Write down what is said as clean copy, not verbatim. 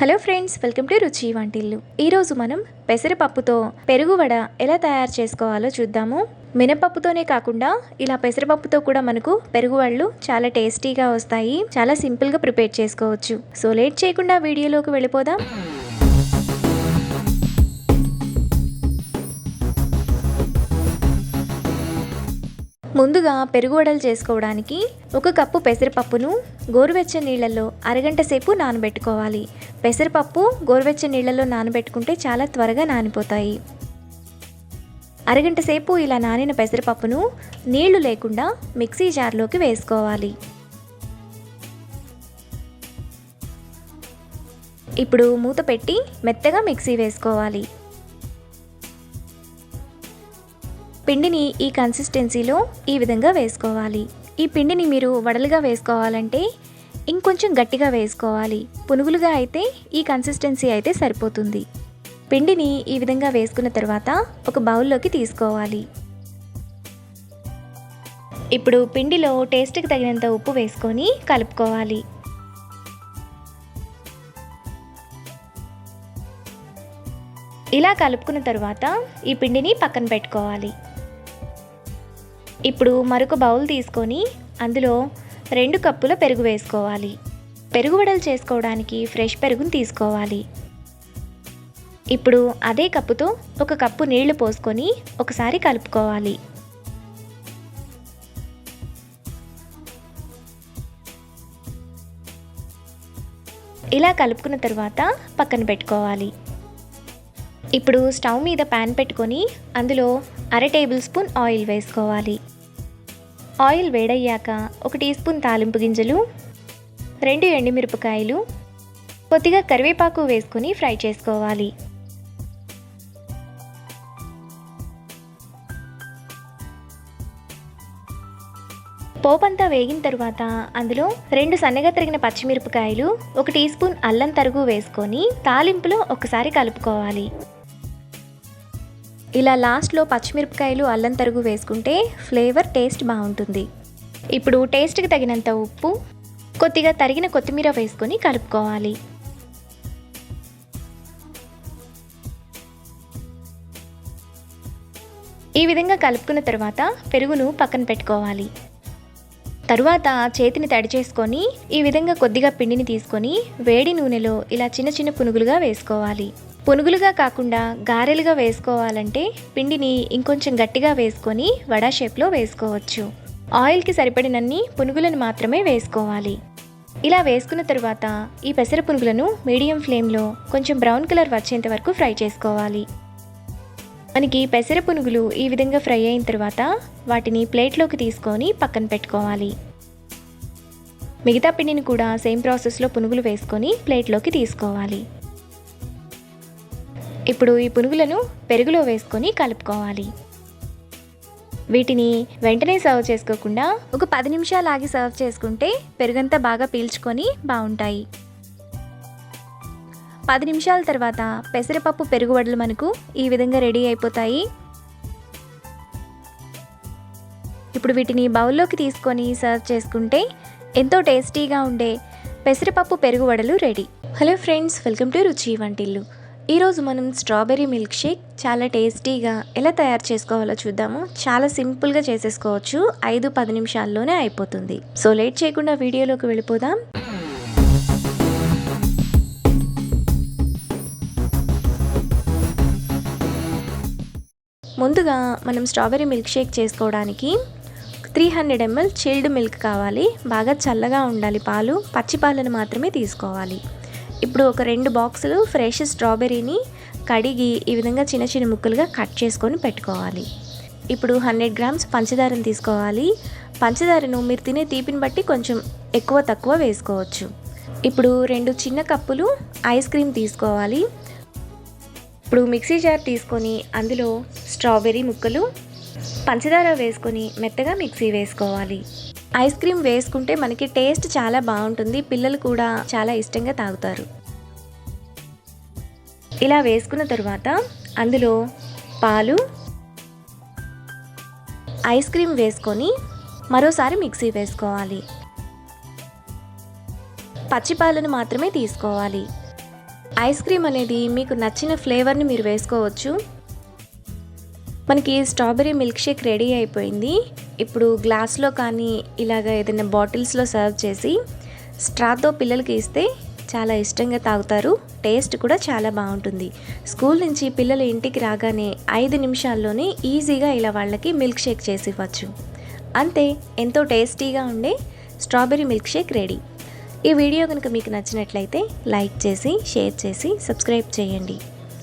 Hello friends, welcome to రుచి వంటిల్లు. ఈరోజు మనం పెసరపప్పుతో పెరుగు వడ ఎలా తయారు చేసుకోవాలో చూద్దాము. మినపప్పుతోనే కాకుండా ఇలా పెసరపప్పుతో కూడా మనకు పెరుగు వడలు చాలా టేస్టీగా వస్తాయి. చాలా సింపుల్గా ప్రిపేర్ చేసుకోవచ్చు. సో లేట్ చేయకుండా వీడియోలోకి వెళ్ళిపోదాం. ముందుగా పెరుగు వడలు చేసుకోవడానికి 1 కప్పు పెసరపప్పును గోరువెచ్చని నీళ్ళల్లో అరగంట సేపు నానబెట్టుకోవాలి. పెసరపప్పు గోరువెచ్చని నీళ్ళల్లో నానబెట్టుకుంటే చాలా త్వరగా నానిపోతాయి. అరగంట సేపు ఇలా నానిన పెసరపప్పును నీళ్లు లేకుండా మిక్సీ జార్లోకి వేసుకోవాలి. ఇప్పుడు మూత పెట్టి మెత్తగా మిక్సీ వేసుకోవాలి. పిండిని ఈ కన్సిస్టెన్సీలో ఈ విధంగా వేసుకోవాలి. ఈ పిండిని మీరు వడలుగా వేసుకోవాలంటే ఇంకొంచెం గట్టిగా వేసుకోవాలి. పునుగులుగా అయితే ఈ కన్సిస్టెన్సీ అయితే సరిపోతుంది. పిండిని ఈ విధంగా వేసుకున్న తర్వాత ఒక బౌల్లోకి తీసుకోవాలి. ఇప్పుడు పిండిలో టేస్ట్కి తగినంత ఉప్పు వేసుకొని కలుపుకోవాలి. ఇలా కలుపుకున్న తర్వాత ఈ పిండిని పక్కన పెట్టుకోవాలి. ఇప్పుడు మరొక బౌల్ తీసుకొని అందులో 2 కప్పుల పెరుగు వేసుకోవాలి. పెరుగు వడలు చేసుకోవడానికి ఫ్రెష్ పెరుగును తీసుకోవాలి. ఇప్పుడు అదే కప్పుతో 1 కప్పు నీళ్లు పోసుకొని ఒకసారి కలుపుకోవాలి. ఇలా కలుపుకున్న తర్వాత పక్కన పెట్టుకోవాలి. ఇప్పుడు స్టవ్ మీద ప్యాన్ పెట్టుకొని అందులో 1/2 టేబుల్ స్పూన్ ఆయిల్ వేసుకోవాలి. ఆయిల్ వేడయ్యాక 1 టీ స్పూన్ తాలింపు గింజలు, 2 ఎండుమిరపకాయలు, కొద్దిగా కరివేపాకు వేసుకొని ఫ్రై చేసుకోవాలి. పోపంతా వేగిన తర్వాత అందులో 2 సన్నగా తరిగిన పచ్చిమిరపకాయలు, 1 టీ స్పూన్ అల్లం తరుగు వేసుకొని తాలింపులో ఒకసారి కలుపుకోవాలి. ఇలా లాస్ట్లో పచ్చిమిరపకాయలు అల్లం తరుగు వేసుకుంటే ఫ్లేవర్ టేస్ట్ బాగుంటుంది. ఇప్పుడు టేస్ట్కి తగినంత ఉప్పు, కొద్దిగా తరిగిన కొత్తిమీర వేసుకొని కలుపుకోవాలి. ఈ విధంగా కలుపుకున్న తర్వాత పెరుగును పక్కన పెట్టుకోవాలి. తరువాత చేతిని తడి చేసుకొని ఈ విధంగా కొద్దిగా పిండిని తీసుకొని వేడి నూనెలో ఇలా చిన్న చిన్న పునుగులుగా వేసుకోవాలి. పునుగులుగా కాకుండా గారెలుగా వేసుకోవాలంటే పిండిని ఇంకొంచెం గట్టిగా వేసుకొని వడా షేప్లో వేసుకోవచ్చు. ఆయిల్కి సరిపడినన్ని పునుగులను మాత్రమే వేసుకోవాలి. ఇలా వేసుకున్న తర్వాత ఈ పెసర పునుగులను మీడియం ఫ్లేమ్లో కొంచెం బ్రౌన్ కలర్ వచ్చేంత వరకు ఫ్రై చేసుకోవాలి. మనకి పెసర పునుగులు ఈ విధంగా ఫ్రై అయిన తర్వాత వాటిని ప్లేట్లోకి తీసుకొని పక్కన పెట్టుకోవాలి. మిగతా పిండిని కూడా సేమ్ ప్రాసెస్లో పునుగులు వేసుకొని ప్లేట్లోకి తీసుకోవాలి. ఇప్పుడు ఈ పునుగులను పెరుగులో వేసుకొని కలుపుకోవాలి. వీటిని వెంటనే సర్వ్ చేసుకోకుండా ఒక 10 నిమిషాలు ఆగి సర్వ్ చేసుకుంటే పెరుగంతా బాగా పీల్చుకొని బాగుంటాయి. 10 నిమిషాల తర్వాత పెసరపప్పు పెరుగు వడలు మనకు ఈ విధంగా రెడీ అయిపోతాయి. ఇప్పుడు వీటిని బౌల్లోకి తీసుకొని సర్వ్ చేసుకుంటే ఎంతో టేస్టీగా ఉండే పెసరపప్పు పెరుగు వడలు ready. Hello friends, welcome to రుచి వంటిల్లు. ఈరోజు మనం స్ట్రాబెర్రీ మిల్క్ షేక్ చాలా టేస్టీగా ఎలా తయారు చేసుకోవాలో చూద్దాము. చాలా సింపుల్గా చేసేసుకోవచ్చు. 5-10 నిమిషాల్లోనే అయిపోతుంది. సో లేట్ చేయకుండా వీడియోలోకి వెళ్ళిపోదాం. ముందుగా మనం స్ట్రాబెర్రీ మిల్క్ షేక్ చేసుకోవడానికి 300 ml చిల్డ్ మిల్క్ కావాలి. బాగా చల్లగా ఉండాలి పాలు. పచ్చి పాలను మాత్రమే తీసుకోవాలి. ఇప్పుడు ఒక 2 బాక్సులు ఫ్రెష్ స్ట్రాబెర్రీని కడిగి ఈ విధంగా చిన్న చిన్న ముక్కలుగా కట్ చేసుకొని పెట్టుకోవాలి. ఇప్పుడు 100 గ్రామ్స్ పంచదారను తీసుకోవాలి. పంచదారను మీరు తినే తీపిని బట్టి కొంచెం ఎక్కువ తక్కువ వేసుకోవచ్చు. ఇప్పుడు 2 చిన్న కప్పులు ఐస్ క్రీమ్ తీసుకోవాలి. ఇప్పుడు మిక్సీ జార్ తీసుకొని అందులో స్ట్రాబెర్రీ ముక్కలు, పంచదార వేసుకొని మెత్తగా మిక్సీ వేసుకోవాలి. ఐస్ క్రీమ్ వేసుకుంటే మనకి టేస్ట్ చాలా బాగుంటుంది. పిల్లలు కూడా చాలా ఇష్టంగా తాగుతారు. ఇలా వేసుకున్న తర్వాత అందులో పాలు, ఐస్ క్రీమ్ వేసుకొని మరోసారి మిక్సీ వేసుకోవాలి. పచ్చి పాలను మాత్రమే తీసుకోవాలి. ఐస్ క్రీమ్ అనేది మీకు నచ్చిన ఫ్లేవర్ని మీరు వేసుకోవచ్చు. మనకి స్ట్రాబెర్రీ మిల్క్ షేక్ రెడీ అయిపోయింది. ఇప్పుడు గ్లాస్లో కానీ ఇలాగ ఏదైనా బాటిల్స్లో సర్వ్ చేసి స్ట్రాతో పిల్లలకి ఇస్తే చాలా ఇష్టంగా తాగుతారు. టేస్ట్ కూడా చాలా బాగుంటుంది. స్కూల్ నుంచి పిల్లలు ఇంటికి రాగానే 5 నిమిషాల్లోనే ఈజీగా ఇలా వాళ్ళకి మిల్క్ షేక్ చేసి ఇవ్వచ్చు. అంతే, ఎంతో టేస్టీగా ఉండే స్ట్రాబెర్రీ మిల్క్ షేక్ రెడీ. ఈ వీడియో కనుక మీకు నచ్చినట్లయితే లైక్ చేసి, షేర్ చేసి, సబ్స్క్రైబ్ చేయండి.